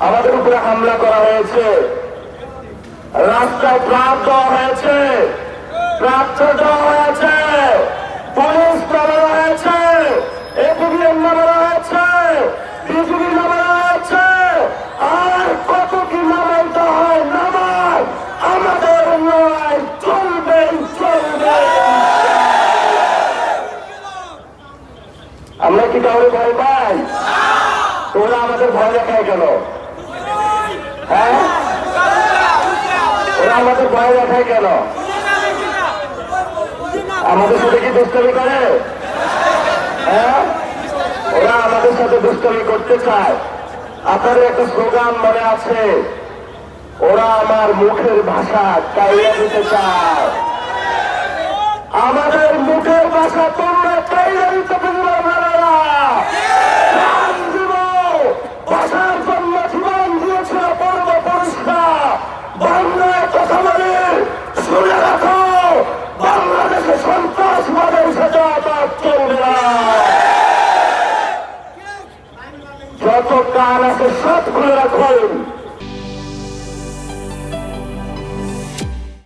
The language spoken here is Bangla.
আমাদের উপরে হামলা করা হয়েছে, রাস্তায় ট্রাক দেওয়া হয়েছে, ট্রাক্টর দেওয়া হয়েছে, পুলিশ নামানো হয়েছে, এপিবিএম নামানো হয়েছে, বিজিবি নামানো হয়েছে, আর কত কি নামাইতে হয় নামাই, আমাদের লড়াই চলবে চলবে। আমরা কি কাউরে ভয় পাই? তোরা আমাদের ভয় দেখায় কেন? হ্যাঁ, ওরা আমাদের ভয় দেখায় কেন? আমাদের সাথে কি দুষ্টামি করে? হ্যাঁ, ওরা আমাদের সাথে দুষ্টামি করতে চায়। আপনাদের একটা স্লোগান মনে আছে, ওরা আমার মুখের ভাষা কাইয়া দিতে চায়। আমাদের মুখের ভাষা তোমরা কাইয়া দিতে পারবে না। ভাষার জন্য জীবন দিয়েছিল পূর্বপুরুষরা। বাংলায় কথা বলে শুনে রাখো, বাংলাদেশে সন্ত্রাসবাদের সাথে আঘাত চলবে না। যত কান আছে সব খুলে রাখুন।